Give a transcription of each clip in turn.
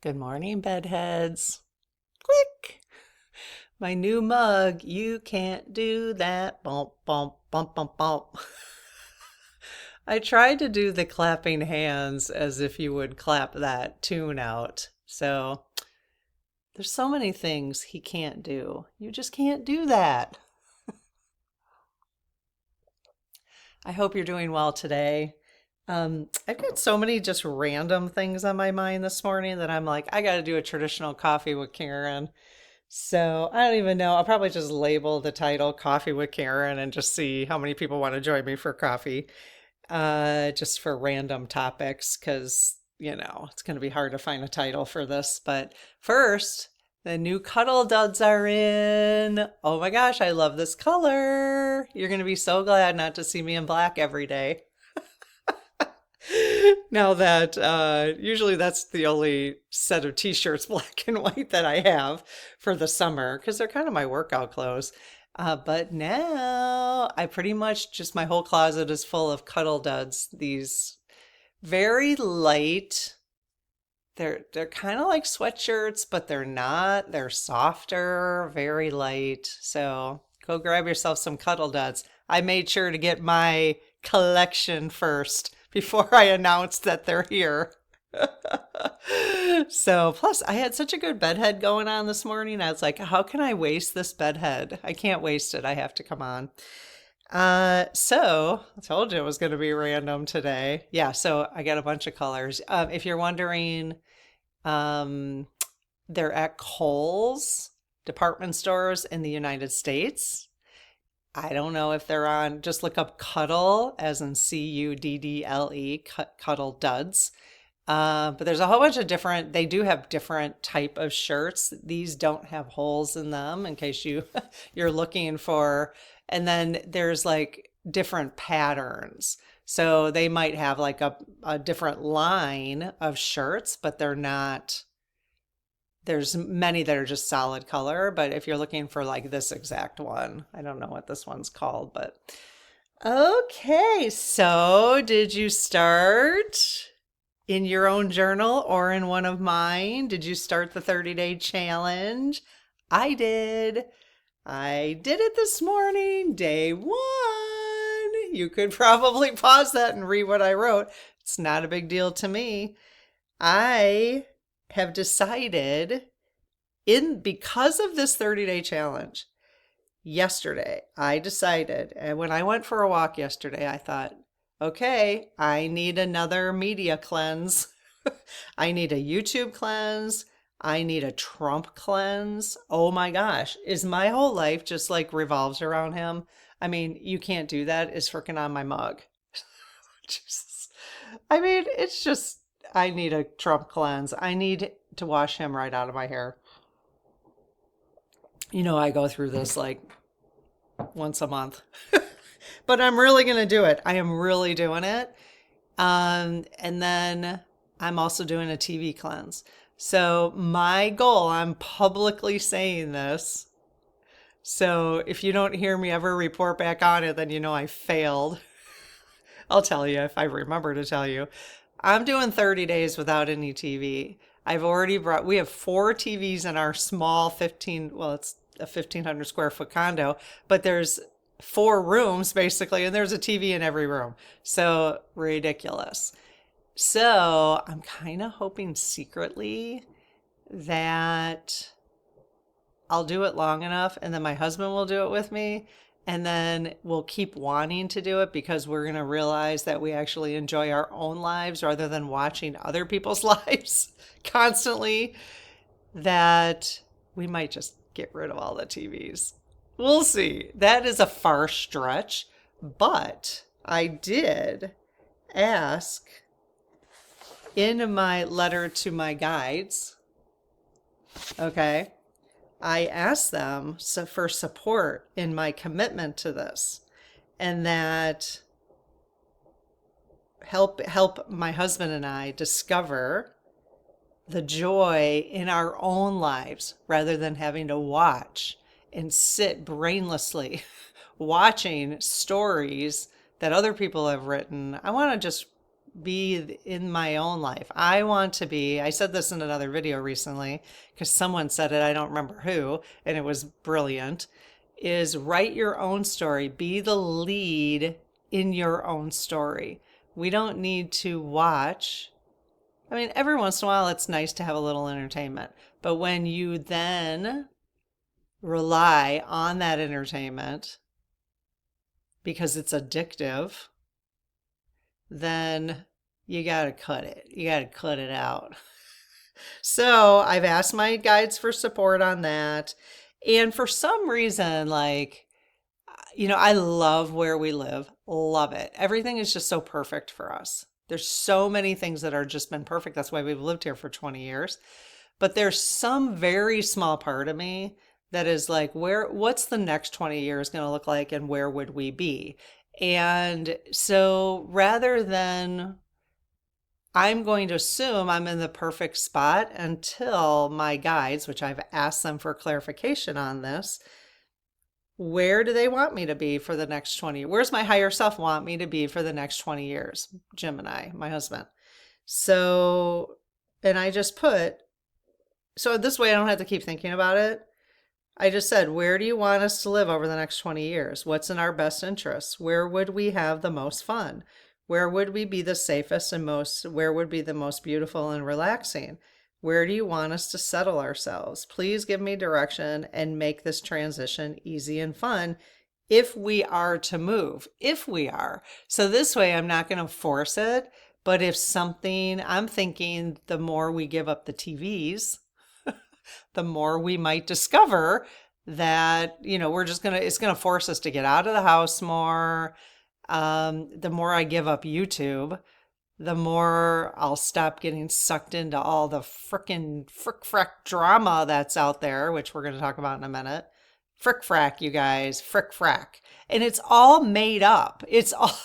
Good morning, bedheads. Click. My new mug. You can't do that. Bump, bump, bump, bump, bump. I tried to do the clapping hands as if you would clap that tune out. So there's so many things he can't do. You just can't do that. I hope you're doing well today. I've got so many just random things on my mind this morning that I'm like, I got to do a traditional coffee with Karen. So I don't even know. I'll probably just label the title Coffee with Karen and just see how many people want to join me for coffee, just for random topics, because, it's going to be hard to find a title for this. But first, the new Cuddle Duds are in. Oh my gosh, I love this color. You're going to be so glad not to see me in black every day. Now that usually that's the only set of t-shirts, black and white, that I have for the summer because they're kind of my workout clothes. But now I pretty much just my whole closet is full of Cuddle Duds. These very light. They're kind of like sweatshirts, but they're not. They're softer, very light. So go grab yourself some Cuddle Duds. I made sure to get my collection first before I announced that they're here. So, plus, I had such a good bedhead going on this morning. I was like, how can I waste this bedhead? I can't waste it. I have to come on. So I told you it was going to be random today. Yeah, so I got a bunch of colors. If you're wondering, they're at Kohl's department stores in the United States. I don't know if they're on, just look up Cuddle, as in Cuddle, Cuddle Duds. But there's a whole bunch of different, they do have different type of shirts. These don't have holes in them in case you're looking for, and then there's like different patterns. So they might have like a different line of shirts, but they're not, there's many that are just solid color, but if you're looking for like this exact one, I don't know what this one's called, but okay. So did you start in your own journal or in one of mine? Did you start the 30-day challenge? I did. I did it this morning, day one. You could probably pause that and read what I wrote. It's not a big deal to me. I have decided, because of this 30-day challenge, yesterday, I decided, and when I went for a walk yesterday, I thought, okay, I need another media cleanse. I need a YouTube cleanse. I need a Trump cleanse. Oh my gosh, is my whole life just like revolves around him? I mean, you can't do that. It's freaking on my mug. Jesus. I mean, it's just, I need a Trump cleanse. I need to wash him right out of my hair. I go through this like once a month, but I'm really going to do it. I am really doing it. And then I'm also doing a TV cleanse. So my goal, I'm publicly saying this. So if you don't hear me ever report back on it, then I failed. I'll tell you if I remember to tell you. I'm doing 30 days without any TV. We have 4 TVs in our small it's a 1,500 square foot condo, but there's 4 rooms basically, and there's a TV in every room. So ridiculous. So I'm kind of hoping secretly that I'll do it long enough and then my husband will do it with me. And then we'll keep wanting to do it because we're going to realize that we actually enjoy our own lives rather than watching other people's lives constantly, that we might just get rid of all the TVs. We'll see. That is a far stretch, but I did ask in my letter to my guides, okay, I asked them for support in my commitment to this, and that help my husband and I discover the joy in our own lives rather than having to watch and sit brainlessly watching stories that other people have written. I want to just be in my own life. I want to be, I said this in another video recently because someone said it, I don't remember who, and it was brilliant, is write your own story. Be the lead in your own story. We don't need to watch. I mean, every once in a while, it's nice to have a little entertainment. But when you then rely on that entertainment because it's addictive, then you got to cut it. You got to cut it out. So I've asked my guides for support on that. And for some reason, like, I love where we live. Love it. Everything is just so perfect for us. There's so many things that are just been perfect. That's why we've lived here for 20 years. But there's some very small part of me that is like, what's the next 20 years going to look like and where would we be? And so rather than, I'm going to assume I'm in the perfect spot until my guides, which I've asked them for clarification on this, where do they want me to be for the next 20 years? Where's my higher self want me to be for the next 20 years? Jim and I, my husband. So, and I just so this way I don't have to keep thinking about it. I just said, where do you want us to live over the next 20 years? What's in our best interests? Where would we have the most fun? Where would we be the safest and where would be the most beautiful and relaxing? Where do you want us to settle ourselves? Please give me direction and make this transition easy and fun if we are to move, if we are. So this way I'm not going to force it, but if something, I'm thinking the more we give up the TVs, the more we might discover that, it's going to force us to get out of the house more. The more I give up YouTube, the more I'll stop getting sucked into all the frickin' frick-frack drama that's out there, which we're going to talk about in a minute. Frick-frack, you guys, frick-frack. And it's all made up. It's all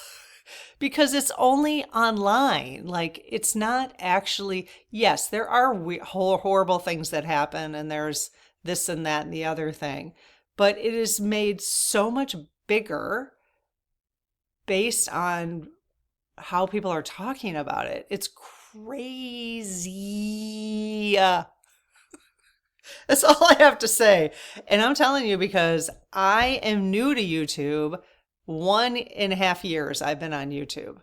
because it's only online. Like, it's not actually, yes, there are horrible things that happen and there's this and that and the other thing, but it is made so much bigger based on how people are talking about it. It's crazy. That's all I have to say. And I'm telling you because I am new to YouTube. 1.5 years I've been on YouTube.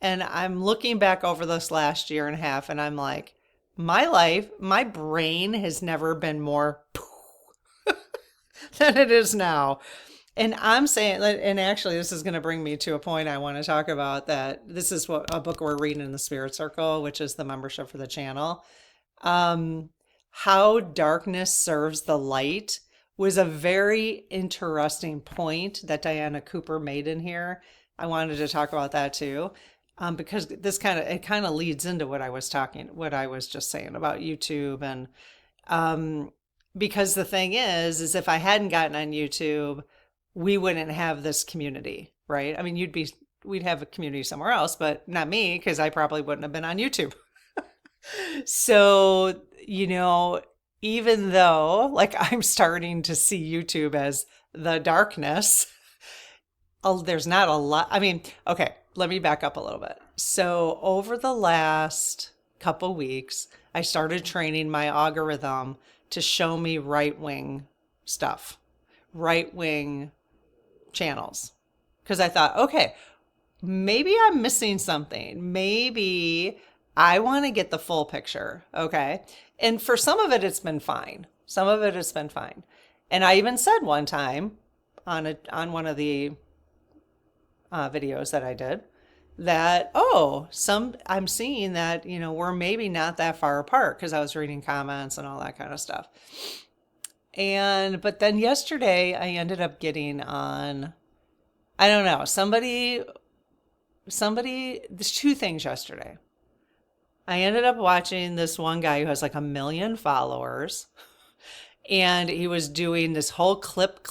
And I'm looking back over this last year and a half and I'm like, my life, my brain has never been more than it is now. And I'm saying, and actually this is going to bring me to a point I want to talk about, that this is a book we're reading in the Spirit Circle, which is the membership for the channel. How darkness serves the light was a very interesting point that Diana Cooper made in here. I wanted to talk about that too, because it kind of leads into what I was just saying about YouTube. And because the thing is if I hadn't gotten on YouTube, we wouldn't have this community, right? I mean, we'd have a community somewhere else, but not me, because I probably wouldn't have been on YouTube. So, even though like I'm starting to see YouTube as the darkness, there's not a lot. I mean, okay, let me back up a little bit. So over the last couple weeks, I started training my algorithm to show me right-wing stuff, right-wing channels. Because I thought, okay, maybe I'm missing something. Maybe I want to get the full picture. Okay. And for some of it, it's been fine. Some of it has been fine. And I even said one time on one of the videos that I did that, I'm seeing that, we're maybe not that far apart, because I was reading comments and all that kind of stuff. But then yesterday I ended up getting on, I don't know, somebody, there's two things yesterday. I ended up watching this one guy who has like 1 million followers, and he was doing this whole clip.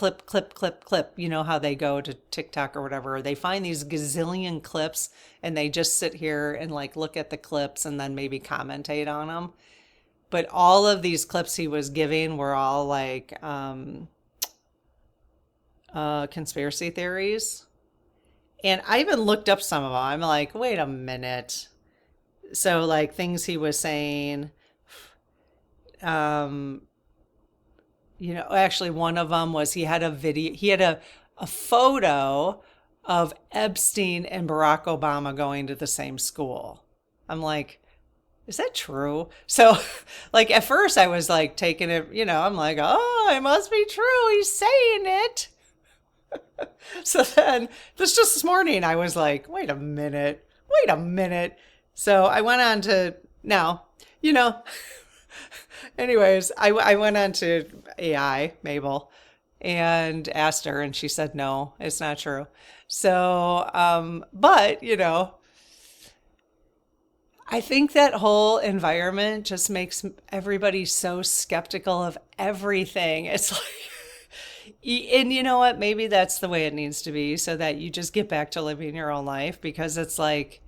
You know how they go to TikTok or whatever, they find these gazillion clips and they just sit here and like look at the clips and then maybe commentate on them. But all of these clips he was giving were all like conspiracy theories. And I even looked up some of them. I'm like, wait a minute. So, like, things he was saying, um, actually, one of them was he had a video, he had a photo of Epstein and Barack Obama going to the same school. I'm like, is that true? So, like, at first I was like taking it, I'm like, oh, it must be true. He's saying it. So then, this morning, I was like, wait a minute. So I went on to, now, you know, anyways, I went on to AI, Mabel, and asked her, and she said, no, it's not true. So, but, I think that whole environment just makes everybody so skeptical of everything. It's like, and you know what? Maybe that's the way it needs to be so that you just get back to living your own life because it's like,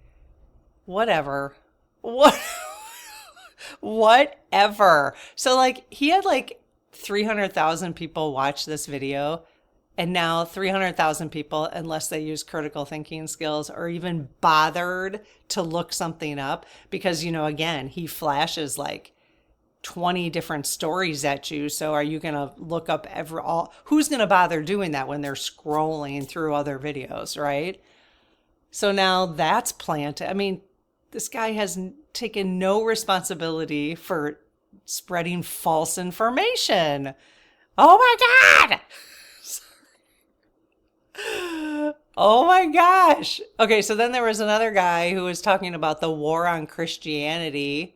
whatever. What? Whatever. So, like, he had like 300,000 people watch this video. And now 300,000 people, unless they use critical thinking skills or even bothered to look something up, because, again, he flashes like 20 different stories at you. So are you going to look up who's going to bother doing that when they're scrolling through other videos, right? So now that's planted. I mean, this guy has taken no responsibility for spreading false information. Oh my God. Oh my gosh. Okay, so then there was another guy who was talking about the war on Christianity.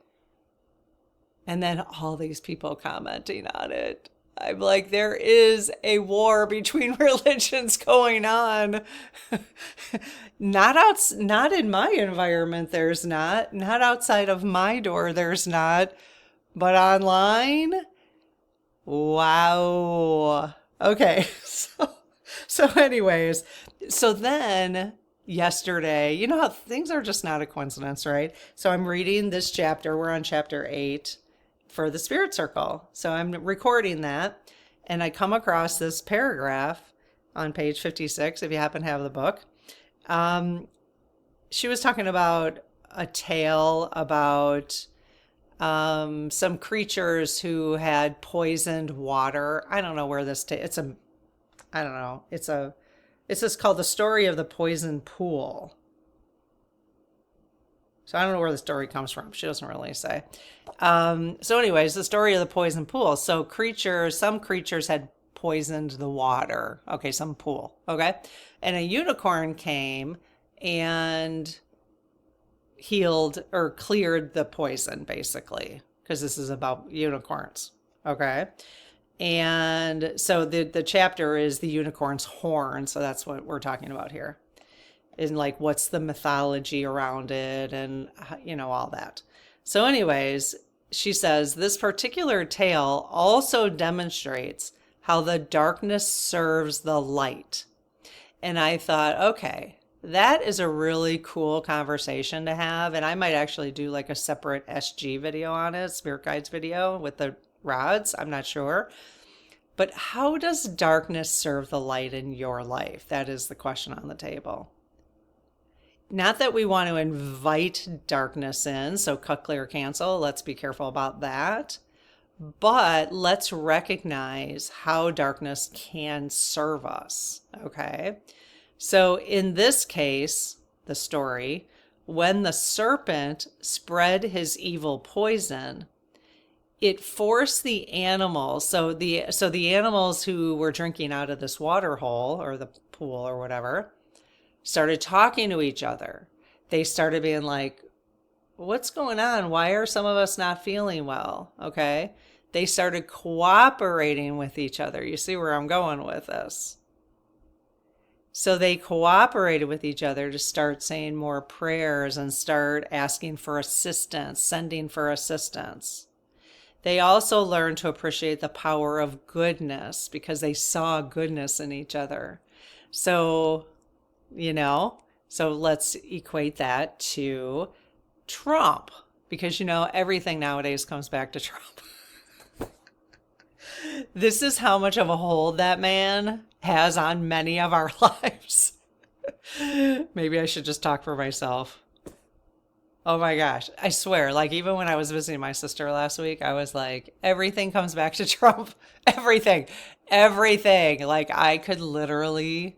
And then all these people commenting on it. I'm like, there is a war between religions going on. Not in my environment, there's not. Not outside of my door, there's not. But online? Wow. Okay, so anyways, so then yesterday, you know how things are just not a coincidence, right? So I'm reading this chapter. We're on chapter 8 for the Spirit Circle. So I'm recording that, and I come across this paragraph on page 56, if you happen to have the book. She was talking about a tale about some creatures who had poisoned water. I don't know where this, I don't know. It's just called The Story of the Poison Pool. So I don't know where the story comes from. She doesn't really say. So anyways, the story of the poison pool. So some creatures had poisoned the water. Okay, some pool. Okay. And a unicorn came and healed or cleared the poison, basically, because this is about unicorns. Okay. And so the chapter is the unicorn's horn. So that's what we're talking about here. And like, what's the mythology around it and, all that. So anyways, she says, this particular tale also demonstrates how the darkness serves the light. And I thought, okay, that is a really cool conversation to have. And I might actually do like a separate SG video on it, Spirit Guides video with the rods. I'm not sure. But how does darkness serve the light in your life? That is the question on the table. Not that we want to invite darkness in, so cut, clear, cancel. Let's be careful about that. But let's recognize how darkness can serve us, okay? So in this case, the story, when the serpent spread his evil poison, it forced the animals. So the animals who were drinking out of this water hole or the pool or whatever started talking to each other. They started being like, what's going on? Why are some of us not feeling well? Okay. They started cooperating with each other. You see where I'm going with this. So they cooperated with each other to start saying more prayers and start asking for assistance, sending for assistance. They also learned to appreciate the power of goodness because they saw goodness in each other. So, so let's equate that to Trump because, everything nowadays comes back to Trump. This is how much of a hold that man has on many of our lives. Maybe I should just talk for myself. Oh my gosh. I swear, like even when I was visiting my sister last week, I was like, everything comes back to Trump. Everything. Everything. Like I could literally,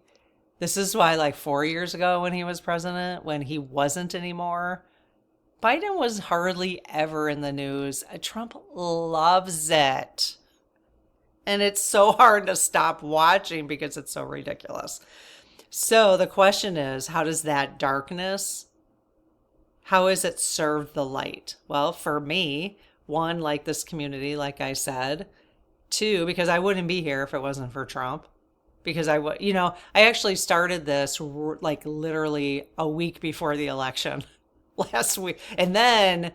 this is why like 4 years ago when he was president, when he wasn't anymore, Biden was hardly ever in the news. Trump loves it. And it's so hard to stop watching because it's so ridiculous. So the question is, how does that darkness, how has it served the light? Well, for me, one, like this community, like I said. Two, because I wouldn't be here if it wasn't for Trump. Because I would, I actually started this like literally a week before the election last week. And then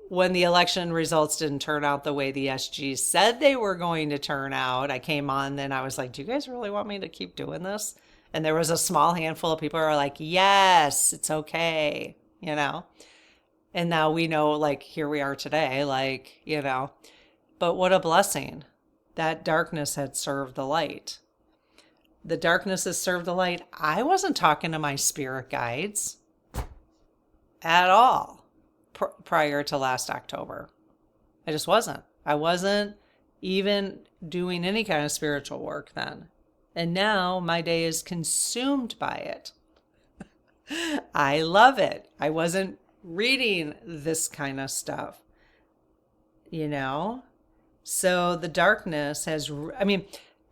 when the election results didn't turn out the way the SG said they were going to turn out, I came on, then I was like, do you guys really want me to keep doing this? And there was a small handful of people who are like, yes, it's okay. And now we know, like, here we are today, like. But what a blessing. That darkness had served the light. The darkness has served the light. I wasn't talking to my spirit guides at all prior to last October. I just wasn't. I wasn't even doing any kind of spiritual work then. And now my day is consumed by it. I love it. I wasn't reading this kind of stuff, So the darkness has,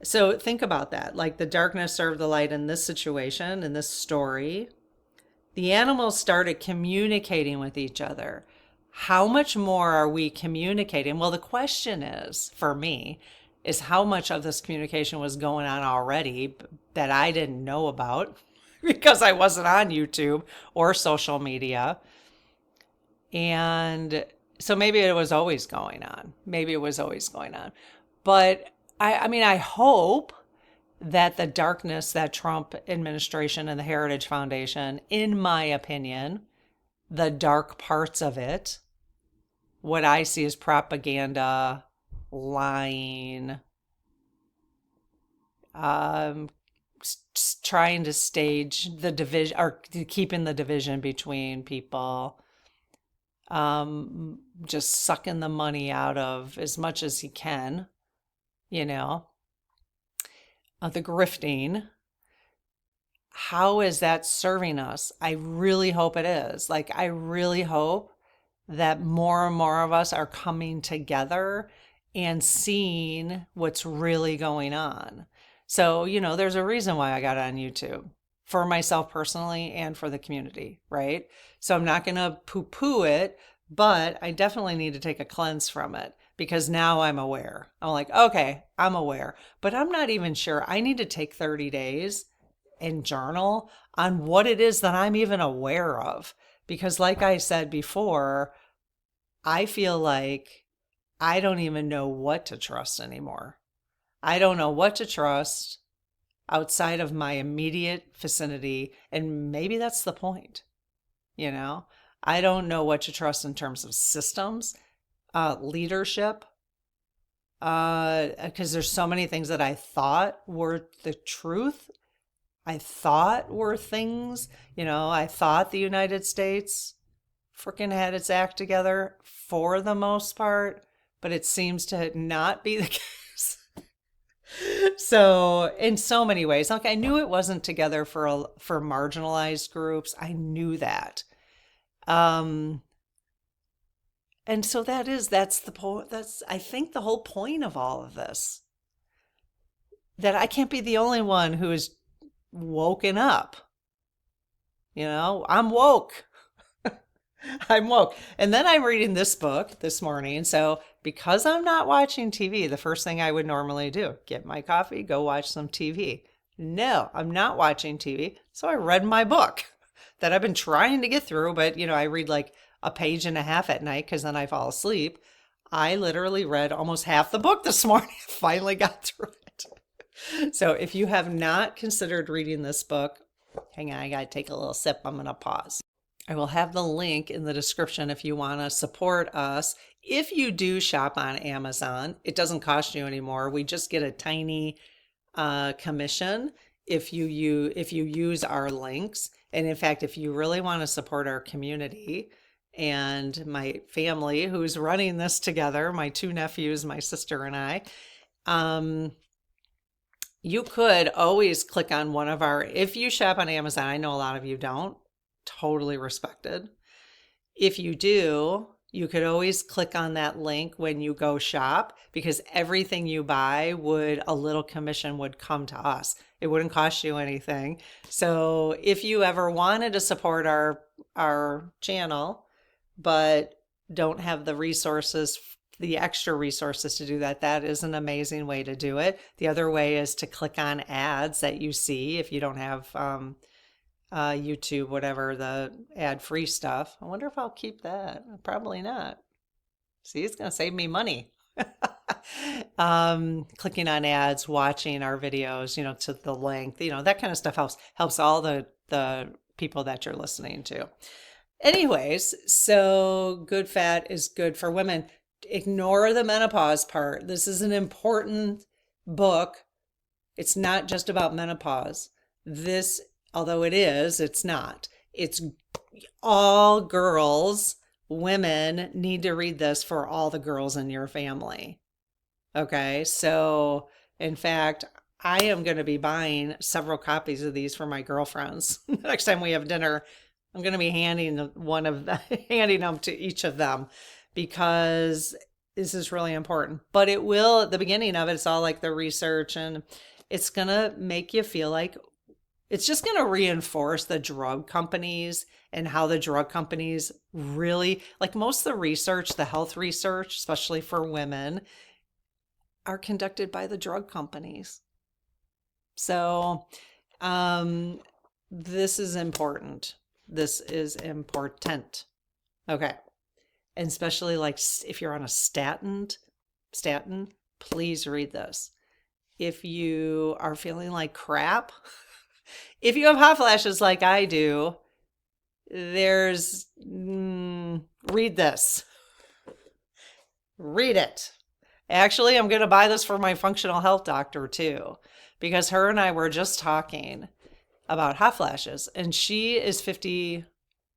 so think about that. Like the darkness served the light in this situation, in this story. The animals started communicating with each other. How much more are we communicating? Well, the question is, for me, is how much of this communication was going on already that I didn't know about because I wasn't on YouTube or social media. And so maybe it was always going on. But I hope that the darkness that Trump administration and the Heritage Foundation, in my opinion, the dark parts of it, what I see is propaganda, lying, trying to stage the division or keeping the division between people, just sucking the money out of as much as he can, the grifting. How is that serving us? I really hope it is. Like, I really hope that more and more of us are coming together and seeing what's really going on. So, there's a reason why I got on YouTube, for myself personally and for the community, right? So I'm not going to poo-poo it, but I definitely need to take a cleanse from it because now I'm aware. I'm like, okay, I'm aware, but I'm not even sure. I need to take 30 days and journal on what it is that I'm even aware of. Because like I said before, I feel like I don't even know what to trust anymore. I don't know what to trust outside of my immediate vicinity. And maybe that's the point. I don't know what to trust in terms of systems, leadership, because there's so many things that I thought were the truth. I thought were things, I thought the United States freaking had its act together for the most part, but it seems to not be the case. So in so many ways, like I knew it wasn't together for marginalized groups. I knew that. And so that's the point. That's, I think, the whole point of all of this, that I can't be the only one who is woken up. I'm woke. I'm woke. And then I'm reading this book this morning. So because I'm not watching TV, the first thing I would normally do, get my coffee, go watch some TV. No, I'm not watching TV. So I read my book that I've been trying to get through, but I read like a page and a half at night because then I fall asleep. I literally read almost half the book this morning. Finally got through it. So if you have not considered reading this book, hang on, I got to take a little sip. I'm going to pause. I will have the link in the description if you want to support us. If you do shop on Amazon, it doesn't cost you anymore. We just get a tiny commission if you use our links. And in fact, if you really want to support our community and my family who's running this together, my two nephews, my sister and I, um, you could always click on one of our, if you shop on Amazon, I know a lot of you don't, totally respected. If you do, you could always click on that link when you go shop, because everything you buy a little commission would come to us. It wouldn't cost you anything. So if you ever wanted to support our channel, but don't have the resources, the extra resources to do that, that is an amazing way to do it. The other way is to click on ads that you see if you don't have YouTube, whatever, the ad-free stuff. I wonder if I'll keep that. Probably not. See, it's going to save me money. Clicking on ads, watching our videos, to the length, that kind of stuff helps all the people that you're listening to. Anyways, so good fat is good for women. Ignore the menopause part. This is an important book. It's not just about menopause. This, although it's not. It's all girls, women need to read this for all the girls in your family. Okay, so in fact, I am going to be buying several copies of these for my girlfriends. Next time we have dinner, I'm going to be handing them to each of them, because this is really important. But it will, at the beginning of it, it's all like the research, and it's going to make you feel like, it's just going to reinforce the drug companies and how the drug companies really, like most of the research, the health research, especially for women, are conducted by the drug companies. So this is important. This is important. Okay. And especially like if you're on a statin, please read this. If you are feeling like crap, if you have hot flashes like I do, read this. Read it. Actually, I'm going to buy this for my functional health doctor too, because her and I were just talking about hot flashes, and she is 50.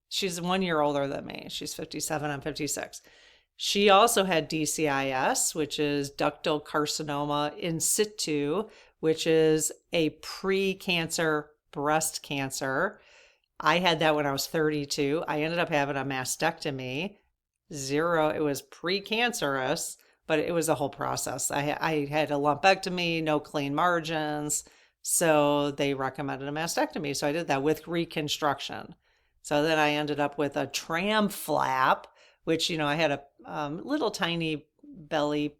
She's 1 year older than me. She's 57. I'm 56. She also had DCIS, which is ductal carcinoma in situ, which is a pre-cancer breast cancer. I had that when I was 32. I ended up having a mastectomy. It was pre-cancerous, but it was a whole process. I had a lumpectomy, no clean margins. So they recommended a mastectomy. So I did that with reconstruction. So then I ended up with a tram flap, which, I had a little tiny belly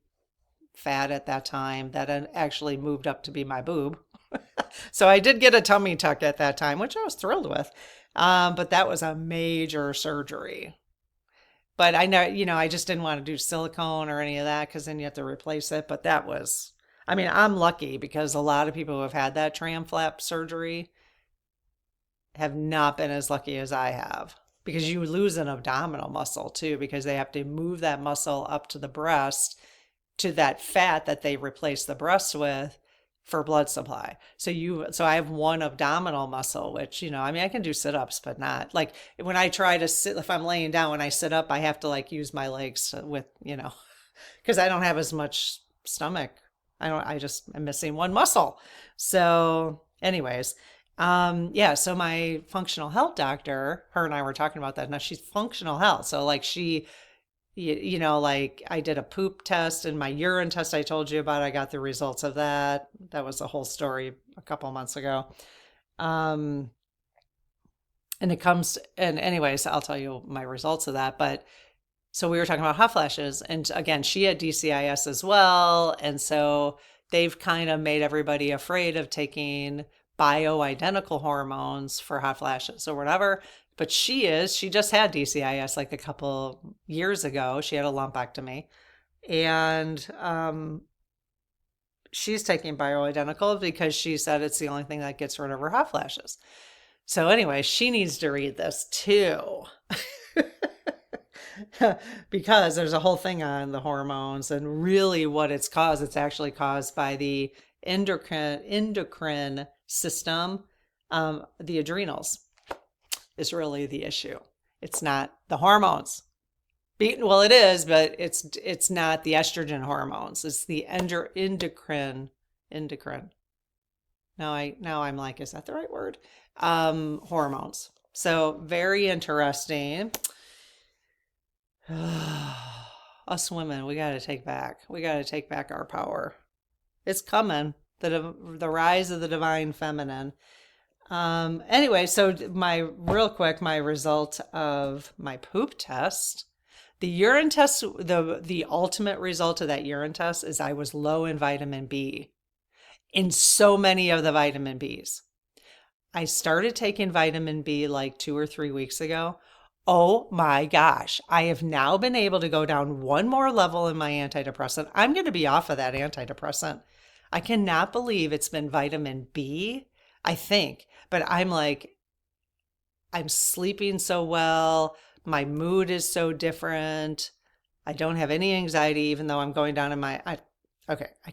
fat at that time that actually moved up to be my boob. So I did get a tummy tuck at that time, which I was thrilled with. But that was a major surgery. But I know, I just didn't want to do silicone or any of that, because then you have to replace it. But I'm lucky, because a lot of people who have had that tram flap surgery have not been as lucky as I have, because you lose an abdominal muscle too, because they have to move that muscle up to the breast, to that fat that they replace the breast with, for blood supply. So I have one abdominal muscle, which, I can do sit-ups, but not like when I try to sit, if I'm laying down, when I sit up, I have to like use my legs with, because I don't have as much stomach. I'm missing one muscle. So anyways, so my functional health doctor, her and I were talking about that. Now she's functional health. So like like I did a poop test, and my urine test I told you about, I got the results of that. That was a whole story a couple months ago. And anyways, I'll tell you my results of that. But so we were talking about hot flashes, and again, she had DCIS as well. And so they've kind of made everybody afraid of taking bioidentical hormones for hot flashes or whatever. But she just had DCIS like a couple years ago. She had a lumpectomy, and she's taking bioidentical because she said it's the only thing that gets rid of her hot flashes. So anyway, she needs to read this too. Because there's a whole thing on the hormones and really what it's caused. It's actually caused by the endocrine system, the adrenals is really the issue. It's not the hormones. Well, it is, but it's not the estrogen hormones. It's the endocrine. Now I'm like, is that the right word? Hormones. So very interesting. Us women, we got to take back. We got to take back our power. It's coming. The rise of the divine feminine. Anyway, so my result of my poop test, the urine test, the ultimate result of that urine test is I was low in vitamin B, in so many of the vitamin Bs. I started taking vitamin B like 2 or 3 weeks ago. Oh my gosh, I have now been able to go down one more level in my antidepressant. I'm going to be off of that antidepressant. I cannot believe it's been vitamin B, I think, but I'm like, I'm sleeping so well. My mood is so different. I don't have any anxiety, even though I'm going down in I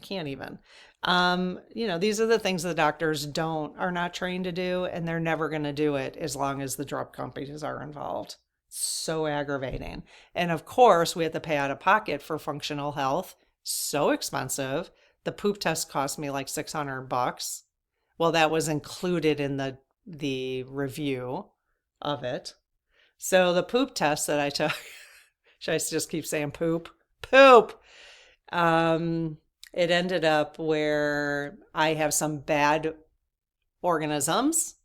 can't even. These are the things the doctors are not trained to do, and they're never going to do it as long as the drug companies are involved. So aggravating. And of course, we have to pay out of pocket for functional health. So expensive. The poop test cost me like $600. Well, that was included in the review of it. So the poop test that I took, should I just keep saying poop? Poop. It ended up where I have some bad organisms,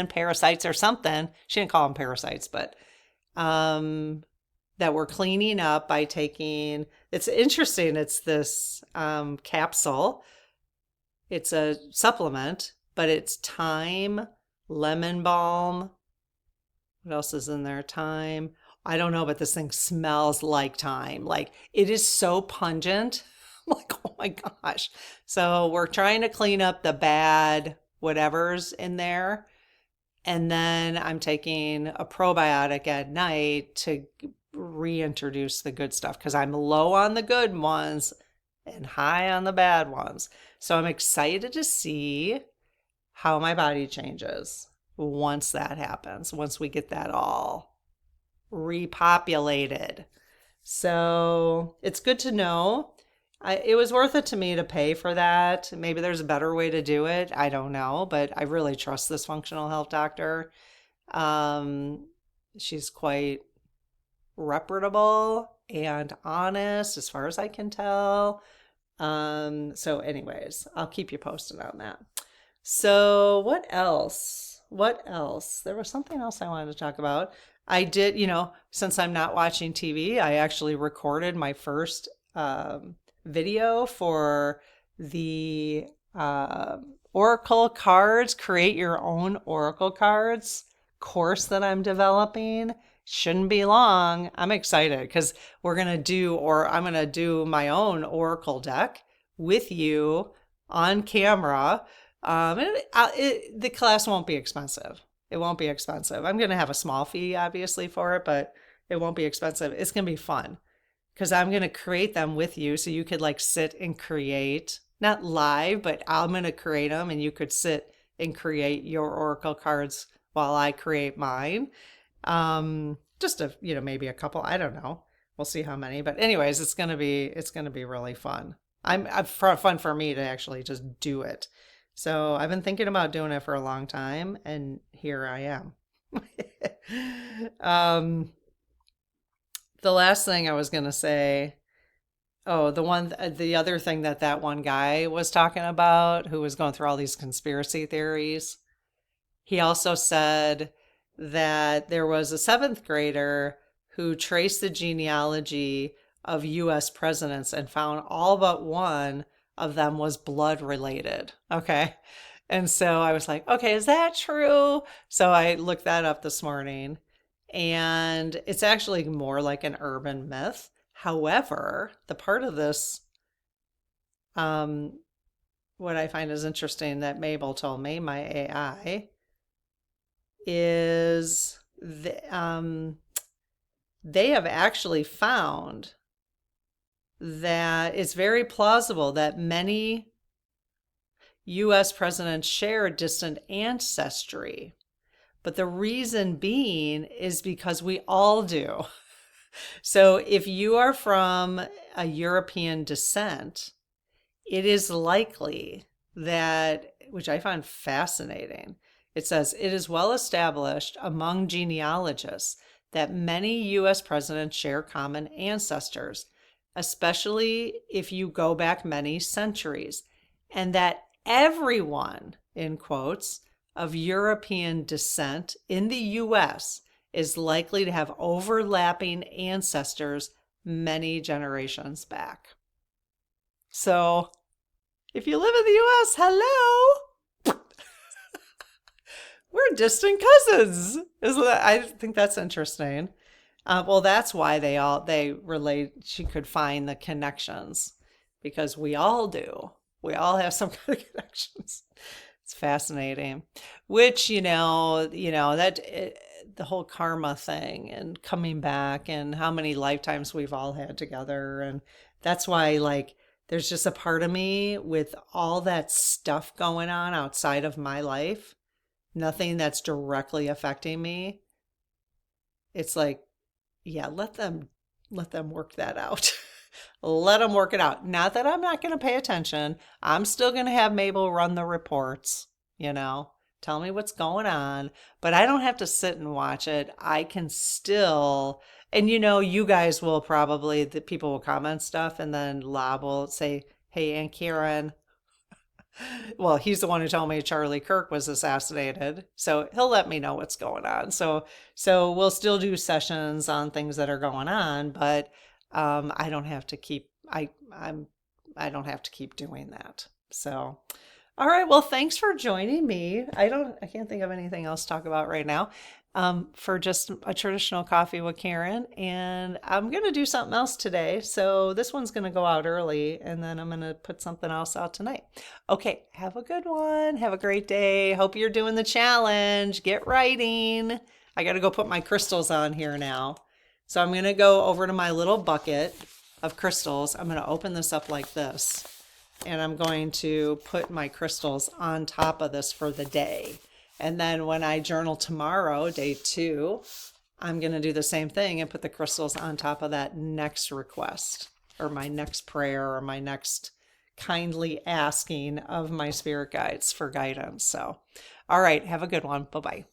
parasites or something. She didn't call them parasites, but that we're cleaning up by taking, it's interesting. It's this capsule. It's a supplement, but it's thyme, lemon balm. What else is in there? Thyme. I don't know, but this thing smells like thyme. Like, it is so pungent. I'm like, oh my gosh. So we're trying to clean up the bad whatever's in there. And then I'm taking a probiotic at night to reintroduce the good stuff because I'm low on the good ones and high on the bad ones. So I'm excited to see how my body changes once that happens, once we get that all repopulated. So it's good to know. It was worth it to me to pay for that. Maybe there's a better way to do it. I don't know, but I really trust this functional health doctor. She's quite reputable and honest as far as I can tell. So anyways, I'll keep you posted on that. So what else? There was something else I wanted to talk about. I did, since I'm not watching TV, I actually recorded my first video for the Oracle cards, create your own Oracle cards course that I'm developing. Shouldn't be long. I'm excited because I'm going to do my own Oracle deck with you on camera. The class won't be expensive. It won't be expensive. I'm going to have a small fee, obviously, for it, but it won't be expensive. It's going to be fun because I'm going to create them with you so you could like sit and create, not live, but I'm going to create them and you could sit and create your Oracle cards while I create mine. Just maybe a couple, I don't know. We'll see how many, but anyways, it's going to be really fun. Fun for me to actually just do it. So I've been thinking about doing it for a long time, and here I am. The last thing I was going to say, the other thing that one guy was talking about who was going through all these conspiracy theories, he also said that there was a 7th grader who traced the genealogy of U.S. presidents and found all but one of them was blood related. Okay. And so I was like, okay, is that true? So I looked that up this morning, and it's actually more like an urban myth. However, the part of this, what I find is interesting that Mabel told me, my AI, is they have actually found that it's very plausible that many, US presidents share a distant ancestry. But the reason being is because we all do. So if you are from a European descent, it is likely that, which I find fascinating, it says it is well established among genealogists that many US presidents share common ancestors, especially if you go back many centuries, and that everyone, in quotes, of European descent in the US is likely to have overlapping ancestors many generations back. So, if you live in the US, hello! We're distant cousins. Isn't that, I think that's interesting. Well, that's why they relate. She could find the connections because we all do. We all have some kind of connections. It's fascinating. Which the whole karma thing and coming back and how many lifetimes we've all had together, and that's why there's just a part of me with all that stuff going on outside of my life, nothing that's directly affecting me. It's like, yeah, let them work that out. Let them work it out. Not that I'm not going to pay attention. I'm still going to have Mabel run the reports, tell me what's going on, but I don't have to sit and watch it. I can still, and you guys will probably, the people will comment stuff, and then Lob will say, hey, Aunt Karen. Well, he's the one who told me Charlie Kirk was assassinated, so he'll let me know what's going on. So we'll still do sessions on things that are going on, but I don't have to keep I don't have to keep doing that. So, all right. Well, thanks for joining me. I can't think of anything else to talk about right now. For just a traditional coffee with Karen, and I'm going to do something else today. So this one's going to go out early, and then I'm going to put something else out tonight. Okay, have a good one. Have a great day. Hope you're doing the challenge. Get writing. I got to go put my crystals on here now. So I'm going to go over to my little bucket of crystals. I'm going to open this up like this, and I'm going to put my crystals on top of this for the day. And then when I journal tomorrow, day 2, I'm going to do the same thing and put the crystals on top of that next request, or my next prayer, or my next kindly asking of my spirit guides for guidance. So, all right, have a good one. Bye-bye.